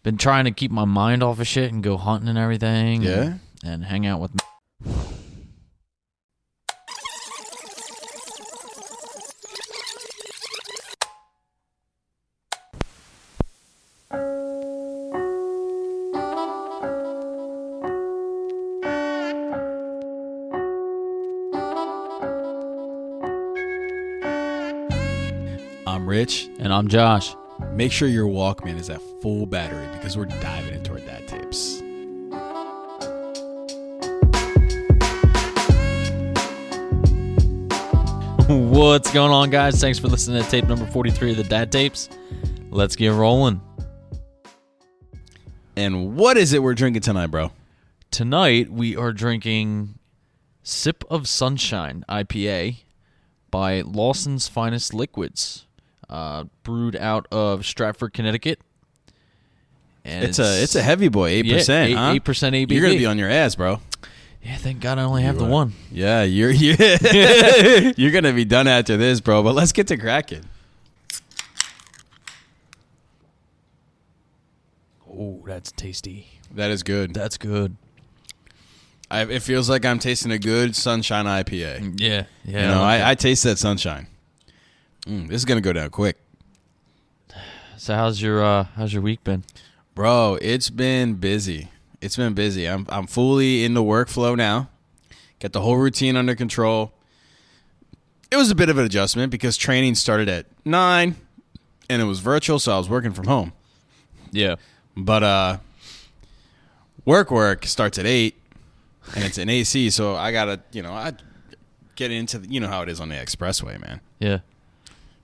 been trying to keep my mind off of shit and go hunting and everything. Yeah? And hang out with I'm Rich. and I'm Josh. Make sure your Walkman is at full battery because we're diving into our dad tapes. What's going on, guys? Thanks for listening to tape number 43 of the Dad Tapes. Let's get rolling. And what is it we're drinking tonight, bro? Tonight, we are drinking Sip of Sunshine IPA by Lawson's Finest Liquids, brewed out of Stratford, Connecticut. And It's a heavy boy, 8%, huh? 8% ABV. You're going to be on your ass, bro. Yeah, thank God I only have the one. Yeah, you're going to be done after this, bro. But let's get to cracking. Oh, that's tasty. That is good. That's good. It feels like I'm tasting a good Sunshine IPA. Yeah. You know, I taste that sunshine. This is going to go down quick. So how's your week been? Bro, it's been busy. I'm fully in the workflow now. Got the whole routine under control. It was a bit of an adjustment because training started at 9 and it was virtual, so I was working from home. Yeah. But work starts at 8 and it's an AC, so I got to, I get into, how it is on the expressway, man. Yeah.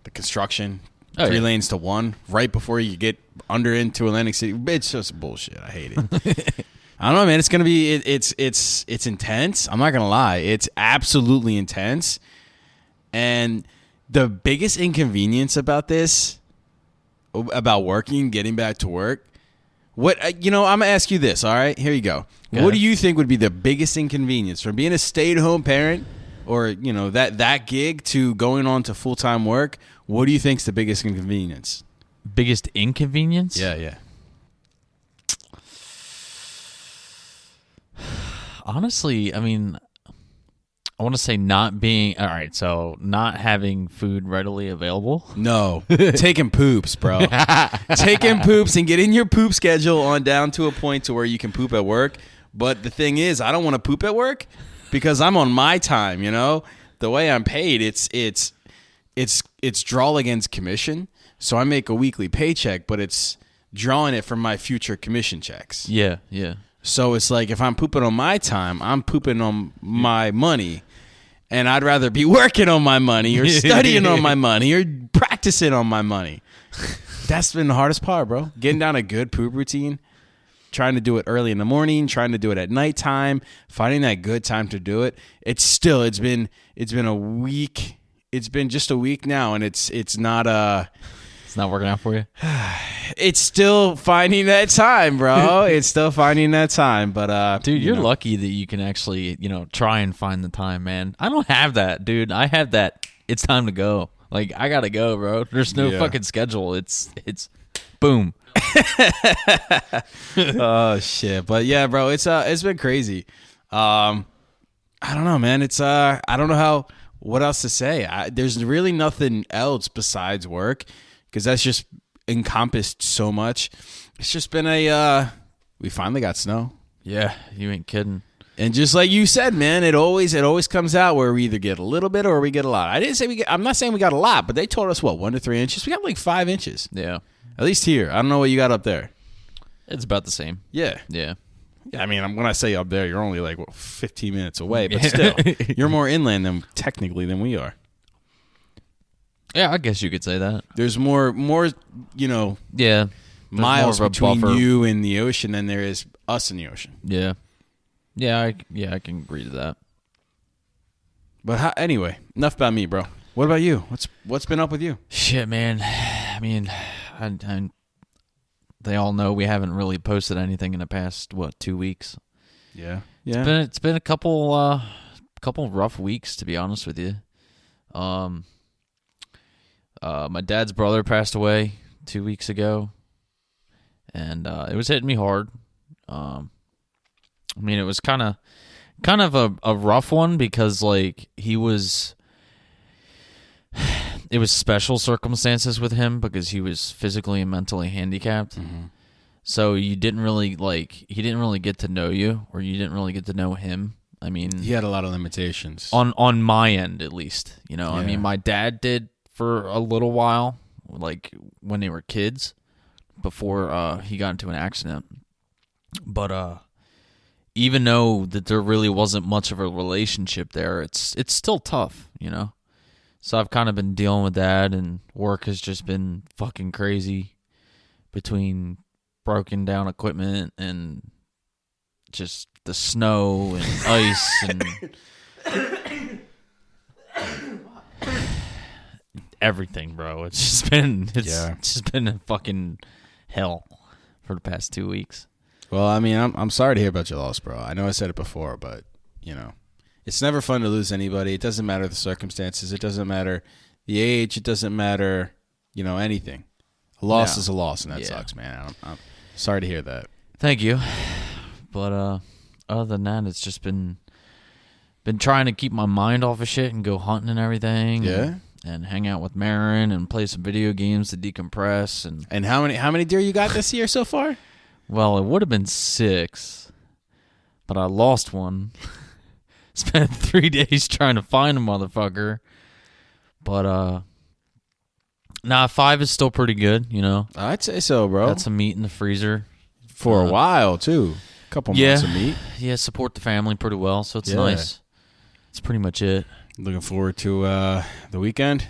The construction, Oh, 3 yeah. lanes to 1 right before you get under into Atlantic City. It's just bullshit. I hate it. I don't know, man. It's gonna be it's intense. I'm not gonna lie. It's absolutely intense. And the biggest inconvenience about this, about working, getting back to work, I'm gonna ask you this. All right, here you go. Go What ahead. do you think would be the biggest inconvenience from being a stay-at-home parent, or that gig, to going on to full-time work? What do you think's the biggest inconvenience? Biggest inconvenience? Yeah. Honestly, I mean, I want to say not having food readily available. No, taking poops, bro. Taking poops and getting your poop schedule on down to a point to where you can poop at work. But the thing is, I don't want to poop at work because I'm on my time. The way I'm paid, it's draw against commission. So I make a weekly paycheck, but it's drawing it from my future commission checks. Yeah. So it's like if I'm pooping on my time, I'm pooping on my money. And I'd rather be working on my money or studying on my money or practicing on my money. That's been the hardest part, bro. Getting down a good poop routine, trying to do it early in the morning, trying to do it at nighttime, finding that good time to do it. It's been a week. It's been just a week now, and it's not It's not working out for you? It's still finding that time, bro. It's still finding that time, but Dude, you're lucky that you can actually, try and find the time, man. I don't have that, dude. I have that it's time to go. Like, I got to go, bro. There's no fucking schedule. It's boom. Oh shit. But yeah, bro, it's been crazy. I don't know, man. I don't know what else to say. There's really nothing else besides work, because that's just encompassed so much. It's just been we finally got snow. Yeah, you ain't kidding. And just like you said, man, it always comes out where we either get a little bit or we get a lot. I'm not saying we got a lot, but they told us 1 to 3 inches. We got like 5 inches. Yeah. At least here. I don't know what you got up there. It's about the same. Yeah. Yeah. I mean, when I say up there, you're only like 15 minutes away, but still, you're more inland technically than we are. Yeah, I guess you could say that. There's more, Yeah. miles more of a between buffer. you and the ocean than there is us in the ocean. Yeah. Yeah, I can agree to that. But anyway, enough about me, bro. What about you? What's been up with you? Shit, man. I mean, they all know we haven't really posted anything in the past 2 weeks. Yeah. It's been a couple rough weeks, to be honest with you. My dad's brother passed away 2 weeks ago, and it was hitting me hard. I mean, it was kind of a rough one because like it was special circumstances with him because he was physically and mentally handicapped. Mm-hmm. So he didn't really get to know you, or you didn't really get to know him. I mean, he had a lot of limitations on my end, at least. You know, Yeah. I mean, my dad did for a little while, like when they were kids, before he got into an accident. But even though that there really wasn't much of a relationship there, it's still tough, you know. So I've kind of been dealing with that, and work has just been fucking crazy between broken down equipment and just the snow and ice and everything, bro. It's just been a fucking hell for the past 2 weeks. Well, I mean, I'm sorry to hear about your loss, bro. I know I said it before, but, you know, it's never fun to lose anybody. It doesn't matter the circumstances. It doesn't matter the age. It doesn't matter, you know, anything. A loss is a loss, and that sucks, man. I'm sorry to hear that. Thank you. But other than that, it's just been trying to keep my mind off of shit and go hunting and everything. Yeah. And hang out with Marin and play some video games to decompress. And how many deer you got this year so far? Well, it would have been 6, but I lost one. Spent 3 days trying to find a motherfucker. But 5 is still pretty good, you know. I'd say so, bro. Got some meat in the freezer For a while too. A couple months of meat. Yeah, support the family pretty well, so it's nice. That's pretty much it. Looking forward to the weekend.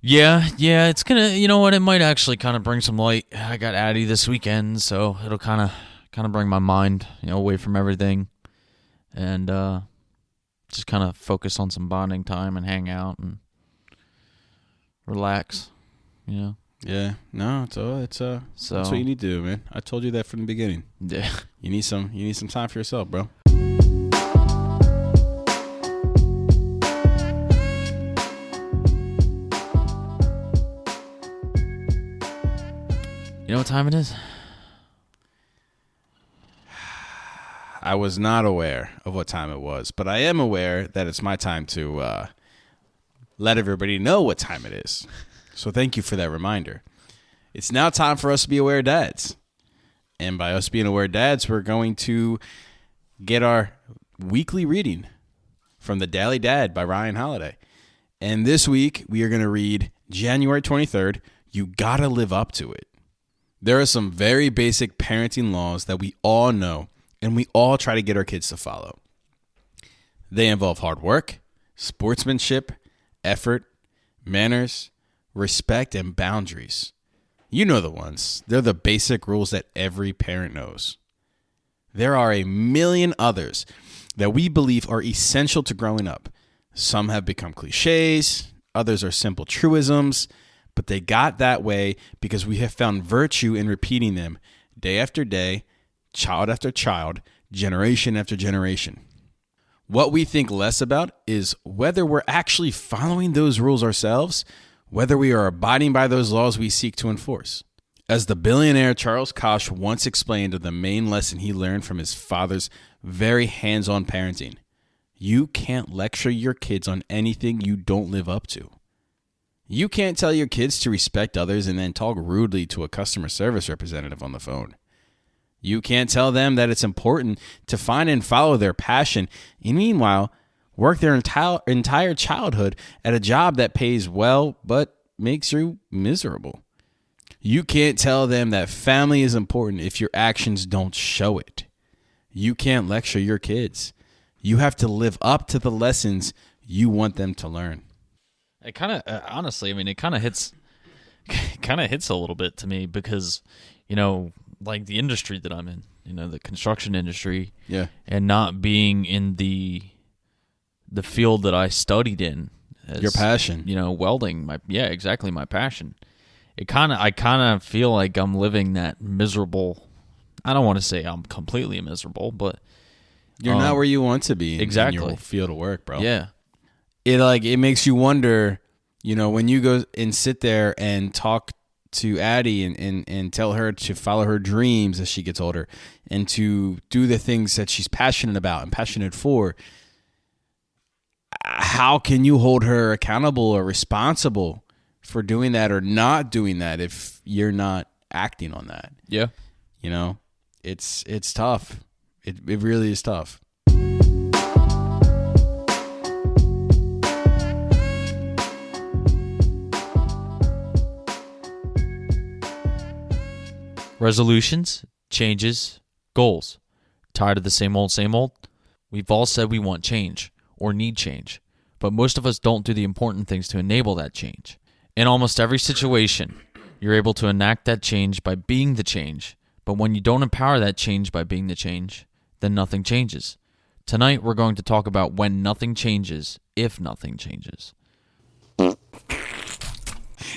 Yeah, it's gonna. You know what? It might actually kind of bring some light. I got Addie this weekend, so it'll kind of bring my mind, you know, away from everything, and just kind of focus on some bonding time and hang out and relax. You know. Yeah. No. It's so that's what you need to do, man. I told you that from the beginning. Yeah. You need some time for yourself, bro. You know what time it is? I was not aware of what time it was, but I am aware that it's my time to let everybody know what time it is. So thank you for that reminder. It's now time for us to be aware dads. And by us being aware dads, we're going to get our weekly reading from The Daily Dad by Ryan Holiday. And this week, we are going to read January 23rd, You Gotta Live Up to It. There are some very basic parenting laws that we all know and we all try to get our kids to follow. They involve hard work, sportsmanship, effort, manners, respect, and boundaries. You know the ones. They're the basic rules that every parent knows. There are a million others that we believe are essential to growing up. Some have become cliches, others are simple truisms, but they got that way because we have found virtue in repeating them day after day, child after child, generation after generation. What we think less about is whether we're actually following those rules ourselves, whether we are abiding by those laws we seek to enforce. As the billionaire Charles Koch once explained of the main lesson he learned from his father's very hands-on parenting, you can't lecture your kids on anything you don't live up to. You can't tell your kids to respect others and then talk rudely to a customer service representative on the phone. You can't tell them that it's important to find and follow their passion, and meanwhile, work their entire childhood at a job that pays well but makes you miserable. You can't tell them that family is important if your actions don't show it. You can't lecture your kids. You have to live up to the lessons you want them to learn. It kind of, honestly, I mean, it kind of hits a little bit to me because, you know, like the industry that I'm in, you know, the construction industry, yeah, and not being in the field that I studied in, as, your passion, you know, welding, my passion. I kind of feel like I'm living that miserable. I don't want to say I'm completely miserable, but you're not where you want to be exactly in your field of work, bro. Yeah. It makes you wonder, you know, when you go and sit there and talk to Addie and tell her to follow her dreams as she gets older and to do the things that she's passionate about and passionate for, how can you hold her accountable or responsible for doing that or not doing that if you're not acting on that? Yeah. You know, it's tough. It really is tough. Resolutions, changes, goals. Tired of the same old, same old? We've all said we want change or need change, but most of us don't do the important things to enable that change. In almost every situation, you're able to enact that change by being the change, but when you don't empower that change by being the change, then nothing changes. Tonight, we're going to talk about when nothing changes, if nothing changes.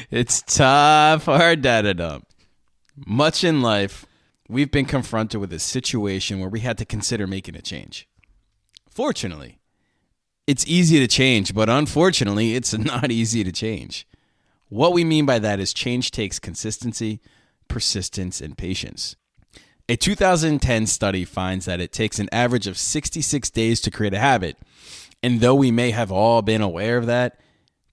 It's time for our data dump. Much in life, we've been confronted with a situation where we had to consider making a change. Fortunately, it's easy to change, but unfortunately, it's not easy to change. What we mean by that is change takes consistency, persistence, and patience. A 2010 study finds that it takes an average of 66 days to create a habit. And though we may have all been aware of that,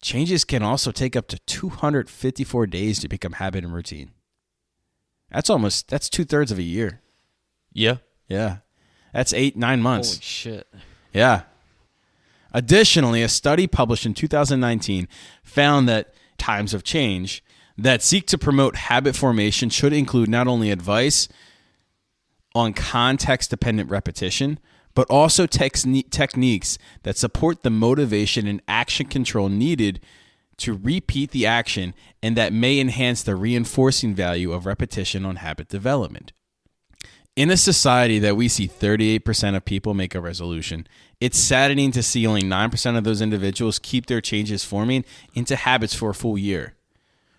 changes can also take up to 254 days to become habit and routine. That's 2/3 of a year. Yeah. Yeah. That's 8-9 months. Holy shit. Yeah. Additionally, a study published in 2019 found that times of change that seek to promote habit formation should include not only advice on context-dependent repetition, but also techniques that support the motivation and action control needed to repeat the action and that may enhance the reinforcing value of repetition on habit development. In a society that we see 38% of people make a resolution, it's saddening to see only 9% of those individuals keep their changes forming into habits for a full year,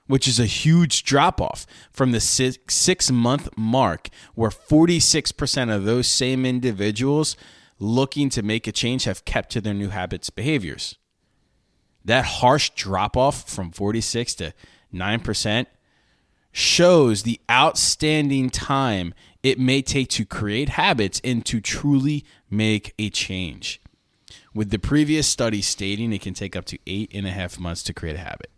which is a huge drop-off from the 6-month mark where 46% of those same individuals looking to make a change have kept to their new habits behaviors. That harsh drop-off from 46 to 9% shows the outstanding time it may take to create habits and to truly make a change, with the previous study stating it can take up to 8.5 months to create a habit.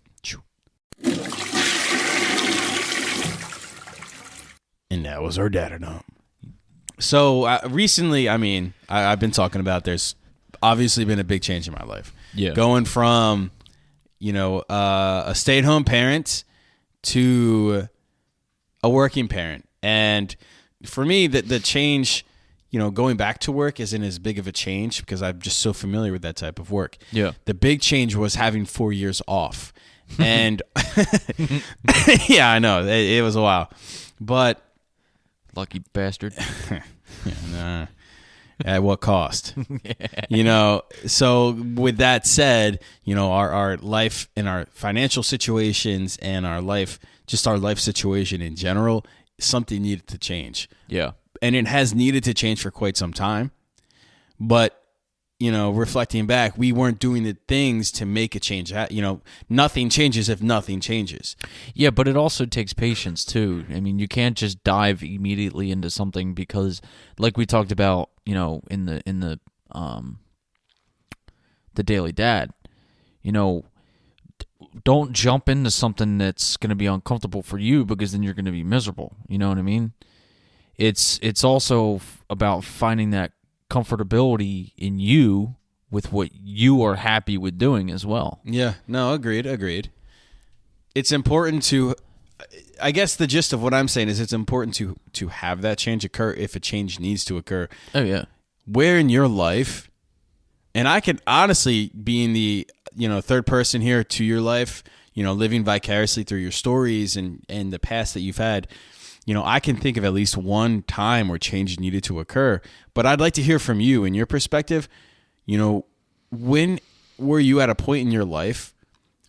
And that was our data dump. So recently, I've been talking about there's obviously been a big change in my life. Yeah. Going from, a stay-at-home parent to a working parent. And for me, the change, going back to work isn't as big of a change because I'm just so familiar with that type of work. Yeah. The big change was having 4 years off. And yeah, I know. It was a while. But Lucky bastard. nah. At what cost? So with that said, our life and our financial situations and our life situation in general, something needed to change. Yeah. And it has needed to change for quite some time. But, reflecting back, we weren't doing the things to make a change. Nothing changes if nothing changes. Yeah, but it also takes patience too. You can't just dive immediately into something because, like we talked about, in the Daily Dad, don't jump into something that's going to be uncomfortable for you because then you're going to be miserable. You know what I mean? It's also about finding that comfortability in you with what you are happy with doing as well. Yeah, no, agreed. It's important to, I guess the gist of what I'm saying is it's important to have that change occur if a change needs to occur. Oh, yeah. Where in your life, and I can honestly be in the, third person here to your life, living vicariously through your stories and the past that you've had, I can think of at least one time where change needed to occur. But I'd like to hear from you and your perspective. When were you at a point in your life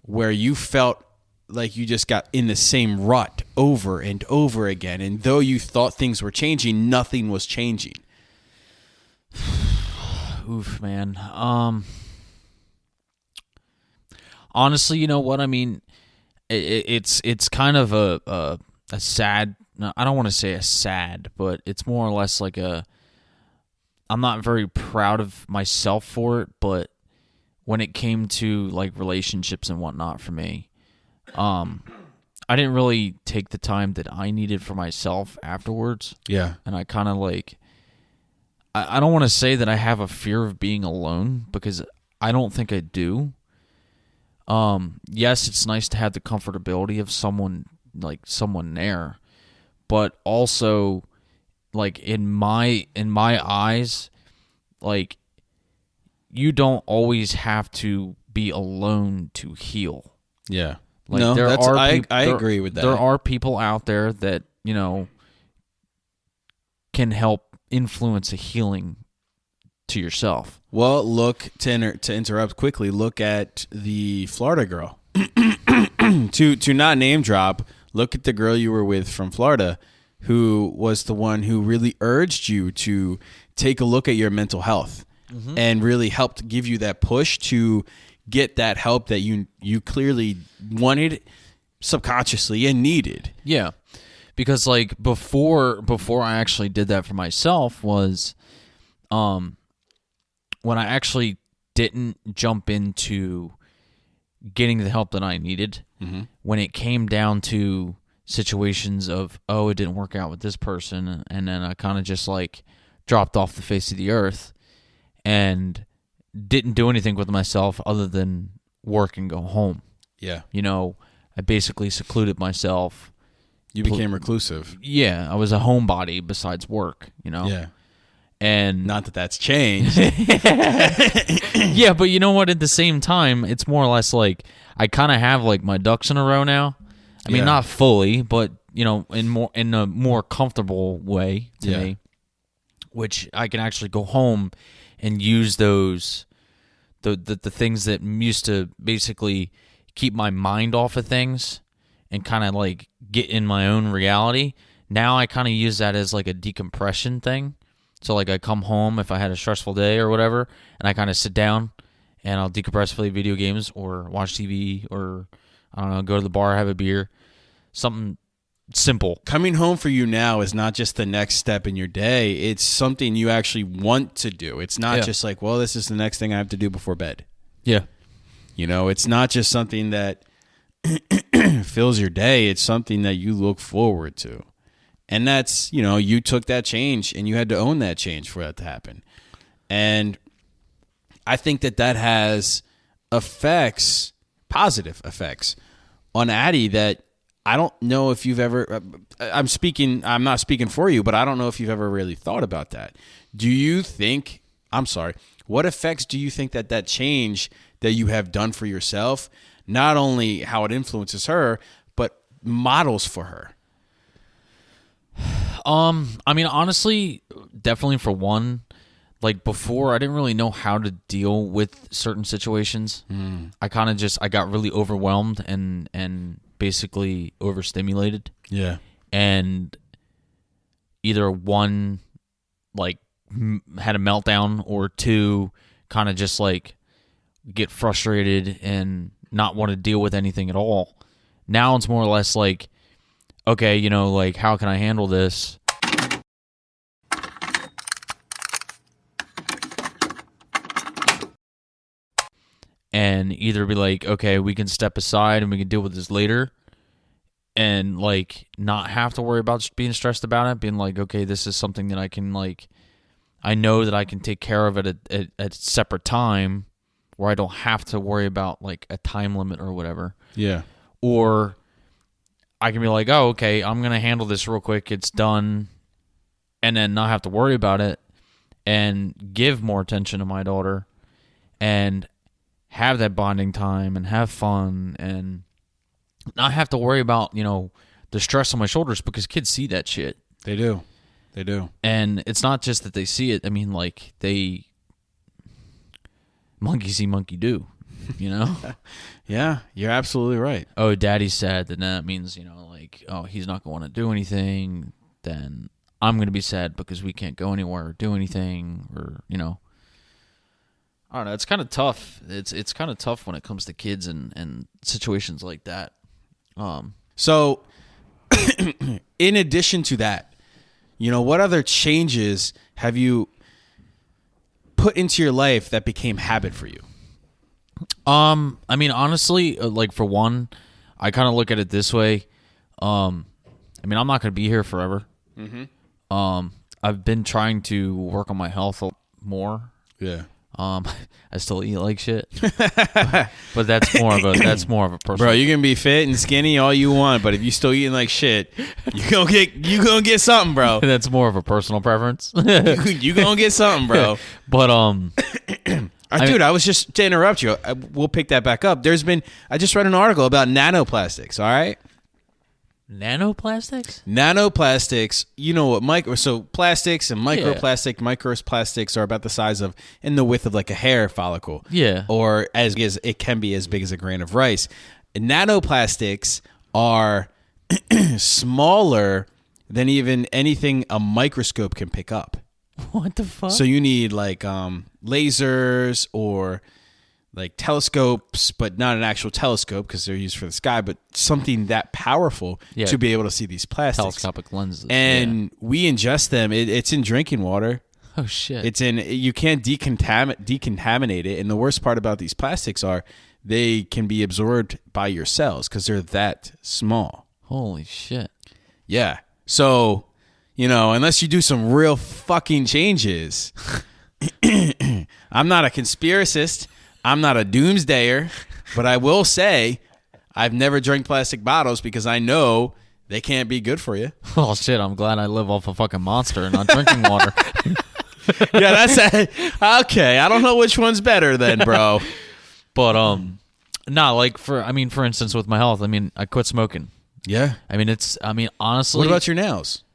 where you felt like you just got in the same rut over and over again, and though you thought things were changing, nothing was changing? Oof, man. Honestly, you know what? it's kind of a sad. No, I don't want to say a sad, but it's more or less like I'm not very proud of myself for it, but when it came to like relationships and whatnot for me, I didn't really take the time that I needed for myself afterwards. Yeah. And I kind of like, I don't want to say that I have a fear of being alone, because I don't think I do. Yes, it's nice to have the comfortability of someone there, but also like in my eyes, like you don't always have to be alone to heal. Yeah. Like no, there are I agree with that. There are people out there that, can help influence a healing to yourself. Well, look, to interrupt quickly, look at the Florida girl. to not name drop, look at the girl you were with from Florida, who was the one who really urged you to take a look at your mental health, and really helped give you that push to get that help that you clearly wanted subconsciously and needed. Yeah. Because like before I actually did that for myself was when I actually didn't jump into getting the help that I needed, when it came down to situations of, it didn't work out with this person, and then I kind of just like dropped off the face of the earth and didn't do anything with myself other than work and go home. Yeah. I basically secluded myself. You became reclusive. Yeah, I was a homebody besides work, Yeah. And not that that's changed. Yeah, but you know what? At the same time, it's more or less like I kind of have like my ducks in a row now. I mean, not fully, but in a more comfortable way to me, which I can actually go home and use those the things that used to basically keep my mind off of things and kind of like get in my own reality. Now I kind of use that as like a decompression thing. So like I come home if I had a stressful day or whatever, and I kind of sit down and I'll decompress, play video games or watch TV or I don't know, go to the bar, have a beer, something simple. Coming home for you now is not just the next step in your day. It's something you actually want to do. It's not just like, well, this is the next thing I have to do before bed. Yeah. It's not just something that fills your day. It's something that you look forward to. And that's, you took that change and you had to own that change for that to happen. And I think that has effects, positive effects on Addie that I don't know if you've ever, I'm not speaking for you, but I don't know if you've ever really thought about that. What effects do you think that change that you have done for yourself, not only how it influences her, but models for her? I mean, honestly, definitely for one, like before, I didn't really know how to deal with certain situations. I kind of I got really overwhelmed and basically overstimulated. Yeah. And either one, like, had a meltdown, or two, kind of just like get frustrated and not want to deal with anything at all. Now it's more or less like, okay, like, how can I handle this? And either be like, okay, we can step aside and we can deal with this later, and like not have to worry about being stressed about it, being like, okay, this is something that I can, like, I know that I can take care of it at a separate time where I don't have to worry about like a time limit or whatever. Yeah. Or I can be like, oh, okay, I'm going to handle this real quick. It's done. And then not have to worry about it and give more attention to my daughter and have that bonding time and have fun and not have to worry about, the stress on my shoulders, because kids see that shit. They do. And it's not just that they see it. I mean, like, monkey see, monkey do, Yeah, you're absolutely right. Oh, daddy's sad, then that means, like, oh, he's not going to do anything. Then I'm going to be sad because we can't go anywhere or do anything, or, I don't know. It's kind of tough. It's kind of tough when it comes to kids and situations like that. So, in addition to that, what other changes have you put into your life that became habit for you? I mean, honestly, like for one, I kind of look at it this way. I mean, I'm not going to be here forever. Mm-hmm. I've been trying to work on my health more. Yeah. I still eat like shit, but that's more of a personal. Bro, you can be fit and skinny all you want, but if you still eating like shit, you gonna get something, bro. That's more of a personal preference. you gonna get something, bro. But I was just to interrupt you. We'll pick that back up. I just read an article about nanoplastics. All right. Nanoplastics? Nanoplastics, so plastics and microplastics are about the size of and the width of like a hair follicle. Yeah. Or it can be as big as a grain of rice. Nanoplastics are smaller than even anything a microscope can pick up. What the fuck? So you need like lasers or like telescopes, but not an actual telescope because they're used for the sky, but something that powerful to be able to see these plastics. Telescopic lenses. And we ingest them. It's in drinking water. Oh, shit. You can't decontaminate it. And the worst part about these plastics are they can be absorbed by your cells because they're that small. Holy shit. Yeah. So, unless you do some real fucking changes, I'm not a conspiracist. I'm not a doomsdayer, but I will say I've never drank plastic bottles because I know they can't be good for you. Oh, shit. I'm glad I live off a fucking Monster and not drinking water. Yeah, okay. I don't know which one's better then, bro. But, for instance, with my health, I quit smoking. Yeah. Honestly. What about your nails?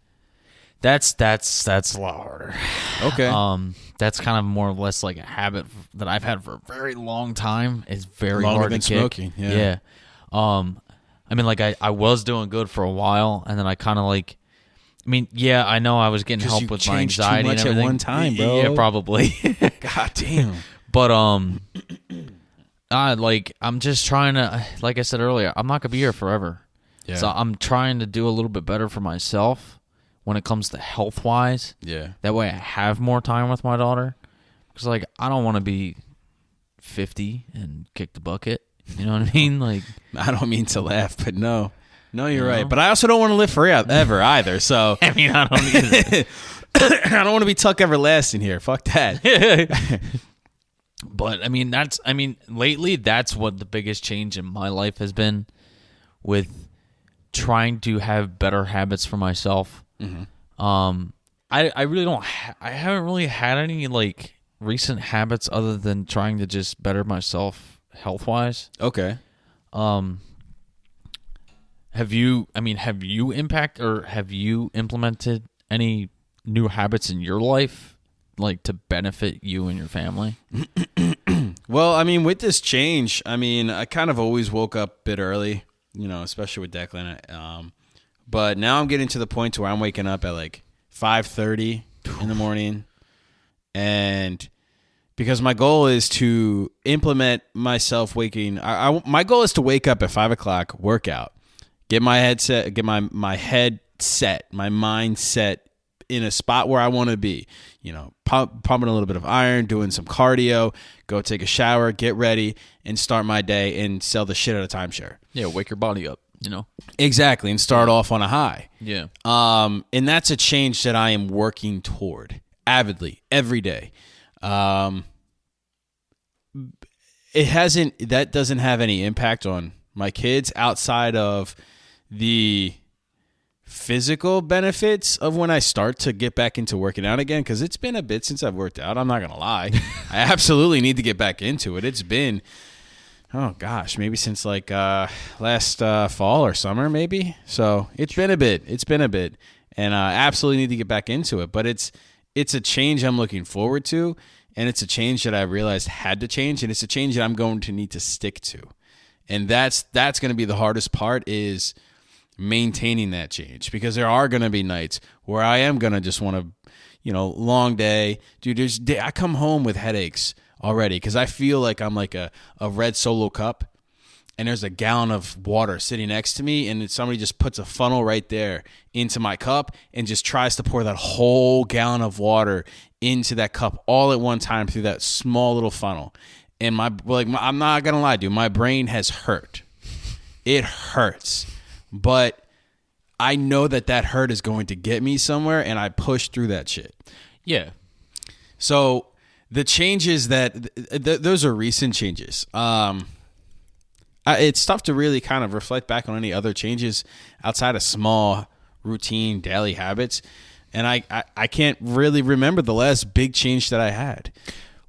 That's a lot harder. Okay. That's kind of more or less like a habit that I've had for a very long time. It's very Longer hard than to kick. Smoking. Yeah. I was doing good for a while, and then I kind of I know I was getting help with my anxiety too much and everything. at one time, bro. Yeah, probably. God damn. But I'm just trying to, like I said earlier, I'm not gonna be here forever. Yeah. So I'm trying to do a little bit better for myself when it comes to health wise. Yeah. That way I have more time with my daughter. Because I don't want to be 50 and kick the bucket. You know what I mean? I don't mean to laugh, but no. No, you're right. But I also don't want to live forever either. So I don't either. I don't want to be Tuck Everlasting here. Fuck that. But lately that's what the biggest change in my life has been, with trying to have better habits for myself. Mm-hmm. I really don't. I haven't really had any recent habits other than trying to just better myself health wise. Okay. Have you implemented any new habits in your life, to benefit you and your family? Well, with this change, I kind of always woke up a bit early, especially with Declan. But now I'm getting to the point where I'm waking up at 5:30 in the morning. And because my goal is to implement myself waking, my goal is to wake up at 5 o'clock, workout, get my head set, get my head set, my mind set in a spot where I want to be, pumping a little bit of iron, doing some cardio, go take a shower, get ready, and start my day and sell the shit out of timeshare. Yeah, wake your body up, Exactly, and start off on a high. Yeah. And that's a change that I am working toward avidly every day. That doesn't have any impact on my kids outside of the physical benefits of when I start to get back into working out again, because it's been a bit since I've worked out. I'm not gonna lie. I absolutely need to get back into it. It's been, oh gosh, maybe since last fall or summer, maybe. So it's been a bit, and I absolutely need to get back into it. But it's a change I'm looking forward to, and it's a change that I realized had to change, and it's a change that I'm going to need to stick to. And that's going to be the hardest part, is maintaining that change, because there are going to be nights where I am going to just want to, long day. Dude, I come home with headaches already because I feel like I'm like a red Solo cup, and there's a gallon of water sitting next to me, and somebody just puts a funnel right there into my cup and just tries to pour that whole gallon of water into that cup all at one time through that small little funnel. And I'm not gonna lie, dude, my brain has hurt. It hurts, but I know that hurt is going to get me somewhere, and I push through that shit. Yeah. So the changes those are recent changes. It's tough to really kind of reflect back on any other changes outside of small, routine, daily habits. And I can't really remember the last big change that I had.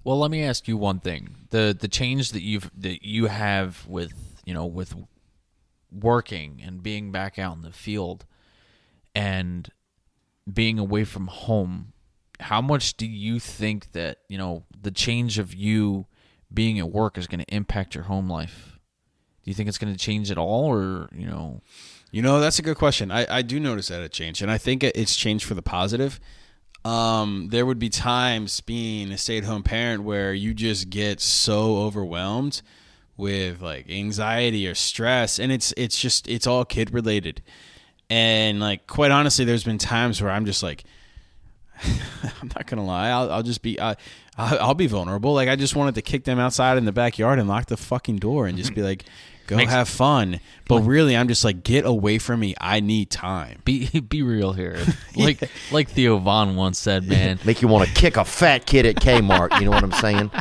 Well, let me ask you one thing: the change that you have with with working and being back out in the field and being away from home. How much do you think that the change of you being at work is going to impact your home life? Do you think it's going to change at all, or that's a good question. I do notice that it changed, and I think it's changed for the positive. There would be times being a stay-at-home parent where you just get so overwhelmed with like anxiety or stress, and it's all kid related. And like, quite honestly, there's been times where I'm just like, I'm not gonna lie, I'll be vulnerable. Like, I just wanted to kick them outside in the backyard and lock the fucking door and just be like, go have fun. But really, I'm just like, get away from me. I need time. Be real here. Like Theo Vonn once said, man. Make you want to kick a fat kid at Kmart. You know what I'm saying?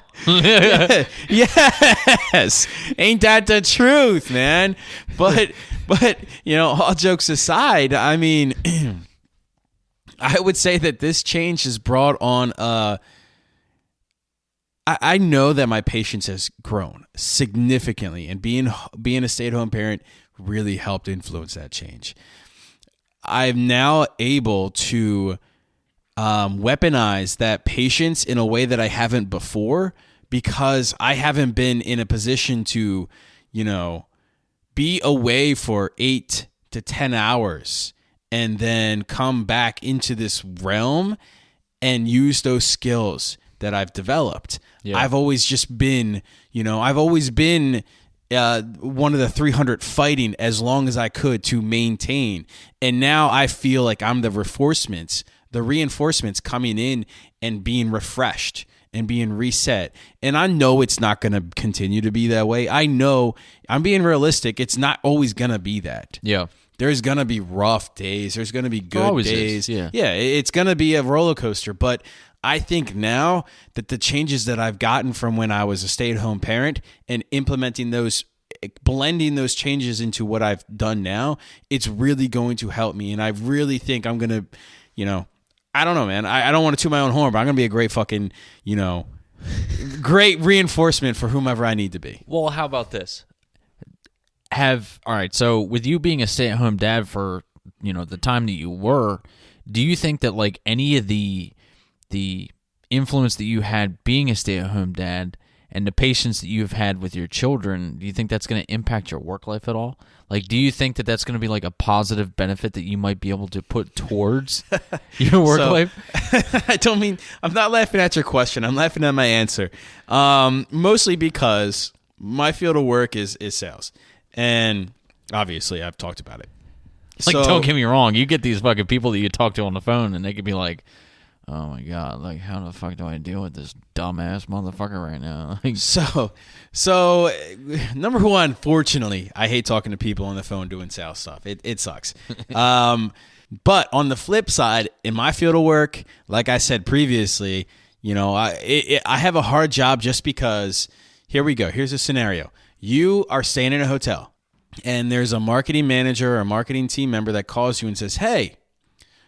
Yes. Ain't that the truth, man? But all jokes aside, I mean, I would say that this change has brought on I know that my patience has grown significantly, and being a stay-at-home parent really helped influence that change. I'm now able to weaponize that patience in a way that I haven't before, because I haven't been in a position to, be away for 8 to 10 hours and then come back into this realm and use those skills that I've developed. Yeah. I've always just been, one of the 300 fighting as long as I could to maintain. And now I feel like I'm the reinforcements coming in and being refreshed and being reset. And I know it's not going to continue to be that way. I know, I'm being realistic. It's not always going to be that. Yeah. There's going to be rough days. There's going to be good days. Yeah, it's going to be a roller coaster. But I think now that the changes that I've gotten from when I was a stay-at-home parent and blending those changes into what I've done now, it's really going to help me. And I really think I'm going to, I don't know, man. I don't want to toot my own horn, but I'm going to be a great fucking, great reinforcement for whomever I need to be. Well, how about this? All right, so with you being a stay-at-home dad for, the time that you were, do you think that like any of the influence that you had being a stay-at-home dad and the patience that you've had with your children, do you think that's going to impact your work life at all? Like, do you think that that's going to be like a positive benefit that you might be able to put towards your work life? I'm not laughing at your question. I'm laughing at my answer. Mostly because my field of work is sales. And obviously I've talked about it. Like, don't get me wrong. You get these fucking people that you talk to on the phone and they could be like, oh my God, like, how the fuck do I deal with this dumbass motherfucker right now? So number one, fortunately, I hate talking to people on the phone doing sales stuff. It sucks. But on the flip side, in my field of work, like I said previously, I have a hard job just because, here we go. Here's a scenario. You are staying in a hotel and there's a marketing manager or a marketing team member that calls you and says, hey,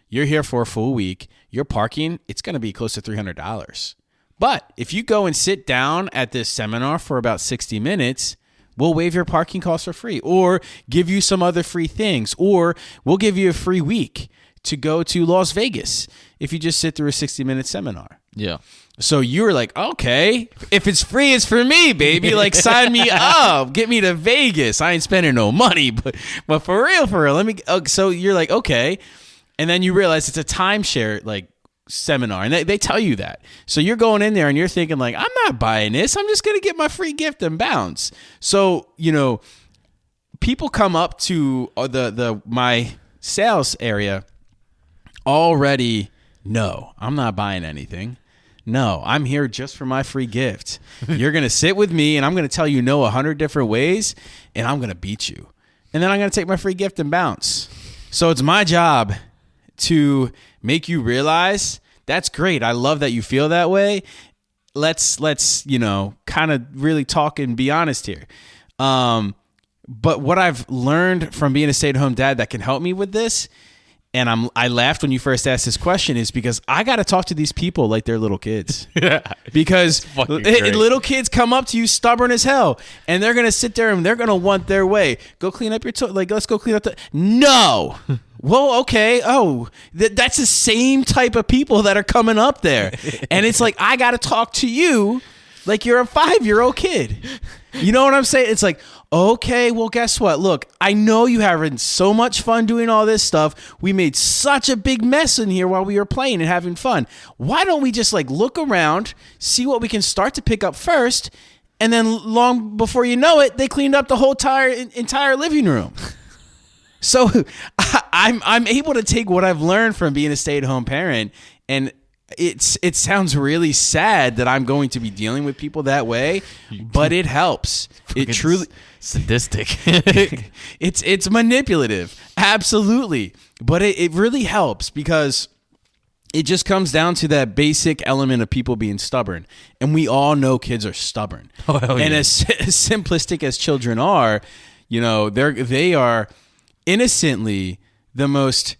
you're here for a full week. Your parking, it's going to be close to $300. But if you go and sit down at this seminar for about 60 minutes, we'll waive your parking costs for free or give you some other free things, or we'll give you a free week to go to Las Vegas if you just sit through a 60-minut seminar. Yeah. So you were like, okay, if it's free, it's for me, baby. Like, sign me up, get me to Vegas. I ain't spending no money, but for real, let me. So you're like, okay, and then you realize it's a timeshare like seminar, and they tell you that. So you're going in there and you're thinking like, I'm not buying this. I'm just gonna get my free gift and bounce. So people come up to my sales area already. No, I'm not buying anything. No, I'm here just for my free gift. You're going to sit with me and I'm going to tell you no 100 different ways and I'm going to beat you. And then I'm going to take my free gift and bounce. So it's my job to make you realize that's great. I love that you feel that way. Let's kind of really talk and be honest here. But what I've learned from being a stay-at-home dad that can help me with this, and I laughed when you first asked this question, is because I got to talk to these people like they're little kids. Because little kids come up to you stubborn as hell, and they're going to sit there and they're going to want their way. Go clean up your let's go clean up No. Well, okay. Oh, that's the same type of people that are coming up there. And it's like, I got to talk to you like you're a 5-year-old kid. You know what I'm saying? It's like, okay, well, guess what? Look, I know you having so much fun doing all this stuff. We made such a big mess in here while we were playing and having fun. Why don't we just look around, see what we can start to pick up first, and then long before you know it, they cleaned up the whole entire living room. So I'm able to take what I've learned from being a stay-at-home parent, and it sounds really sad that I'm going to be dealing with people that way, but it helps. It truly sadistic. It's manipulative, absolutely, but it really helps because it just comes down to that basic element of people being stubborn, and we all know kids are stubborn. Oh, hell yeah. And as simplistic as children are, they are innocently the most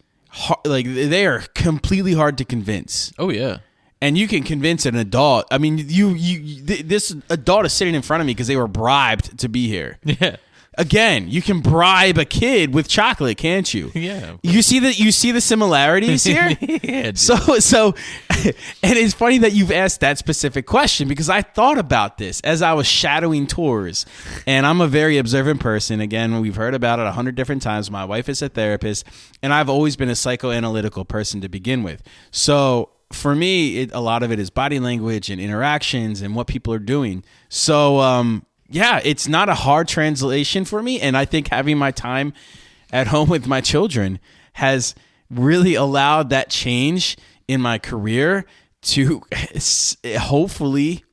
they are completely hard to convince. Oh yeah. And you can convince an adult. I mean, this adult is sitting in front of me because they were bribed to be here. Yeah. Again, you can bribe a kid with chocolate, can't you? Yeah. You see the similarities here? Yeah, dude. So and it's funny that you've asked that specific question because I thought about this as I was shadowing tours. And I'm a very observant person. Again, we've heard about it 100 different times. My wife is a therapist, and I've always been a psychoanalytical person to begin with. So for me, a lot of it is body language and interactions and what people are doing. So, yeah, it's not a hard translation for me. And I think having my time at home with my children has really allowed that change in my career to hopefully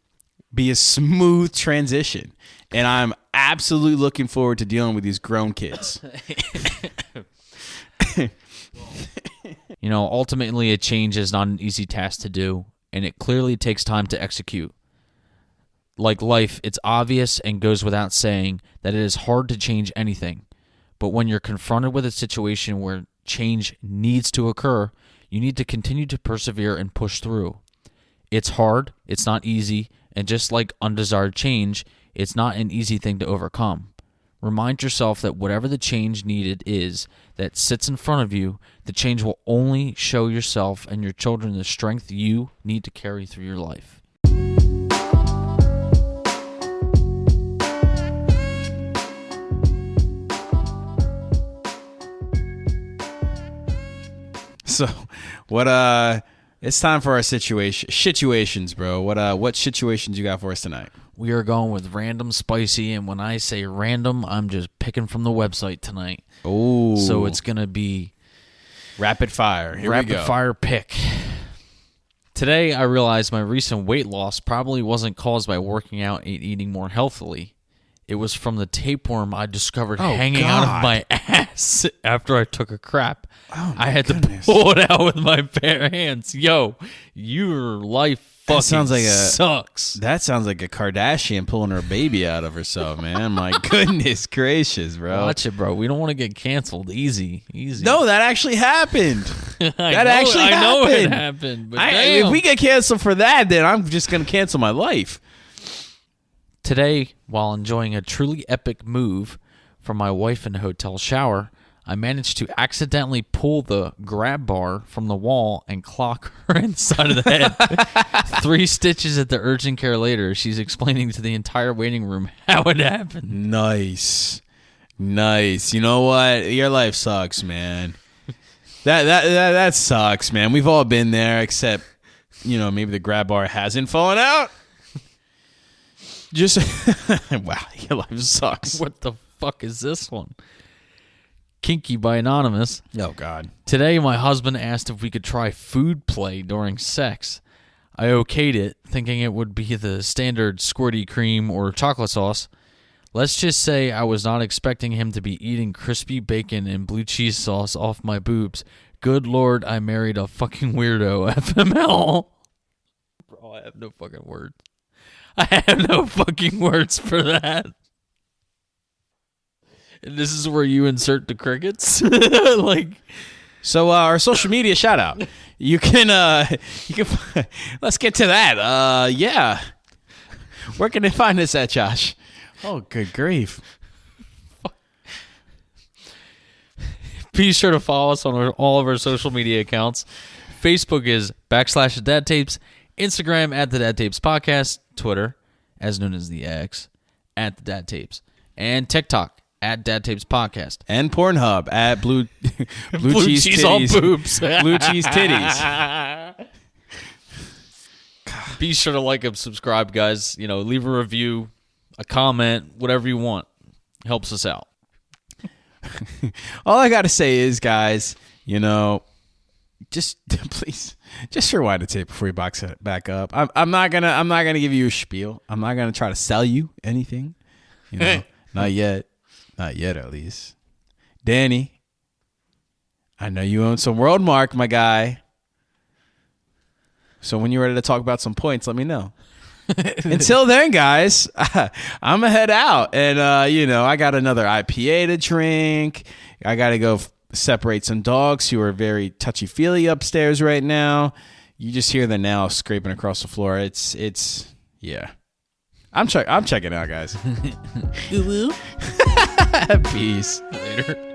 be a smooth transition. And I'm absolutely looking forward to dealing with these grown kids. Ultimately, a change is not an easy task to do, and it clearly takes time to execute. Like life, it's obvious and goes without saying that it is hard to change anything. But when you're confronted with a situation where change needs to occur, you need to continue to persevere and push through. It's hard, it's not easy, and just like undesired change, it's not an easy thing to overcome. Remind yourself that whatever the change needed is that sits in front of you, the change will only show yourself and your children the strength you need to carry through your life. So, it's time for our situations, bro. What situations you got for us tonight? We are going with random spicy, and when I say random, I'm just picking from the website tonight. Oh. So it's going to be rapid fire. Here we go. Rapid fire pick. Today, I realized my recent weight loss probably wasn't caused by working out and eating more healthily. It was from the tapeworm I discovered hanging out of my ass after I took a crap. Oh, I had to pull it out with my bare hands. Yo, your life fucking sucks. That sounds like a Kardashian pulling her baby out of herself, man. My goodness gracious, bro. Watch it, bro. We don't want to get canceled. Easy. No, that actually happened. I know it happened. But if we get canceled for that, then I'm just going to cancel my life. Today, while enjoying a truly epic move from my wife in the hotel shower, I managed to accidentally pull the grab bar from the wall and clock her inside of the head. 3 stitches at the urgent care later, she's explaining to the entire waiting room how it happened. Nice. You know what? Your life sucks, man. That sucks, man. We've all been there, except, maybe the grab bar hasn't fallen out. Just wow, your life sucks. What the fuck is this one? Kinky by Anonymous. Oh, God. Today, my husband asked if we could try food play during sex. I okayed it, thinking it would be the standard squirty cream or chocolate sauce. Let's just say I was not expecting him to be eating crispy bacon and blue cheese sauce off my boobs. Good Lord, I married a fucking weirdo, FML. Bro, I have no fucking words. I have no fucking words for that. And this is where you insert the crickets? So our social media shout out. You can let's get to that. Yeah. Where can they find us at, Josh? Oh, good grief. Be sure to follow us on all of our social media accounts. Facebook is /The Dad Tapes. Instagram at The Dad Tapes Podcast. Twitter, as known as the X, at The Dad Tapes. And TikTok at Dad Tapes Podcast. And Pornhub at blue cheese titties. All boobs. Blue cheese titties. Be sure to like and subscribe, guys. Leave a review, a comment, whatever you want. Helps us out. All I got to say is, guys, just please, just rewind the tape before you box it back up. I'm not gonna give you a spiel. I'm not gonna try to sell you anything. Not yet, at least. Danny, I know you own some World Mark, my guy. So when you're ready to talk about some points, let me know. Until then, guys, I'm gonna head out, and I got another IPA to drink. I gotta go separate some dogs who are very touchy-feely upstairs right now. You just hear the nails scraping across the floor. It's yeah. I'm checking out, guys. Peace. Later.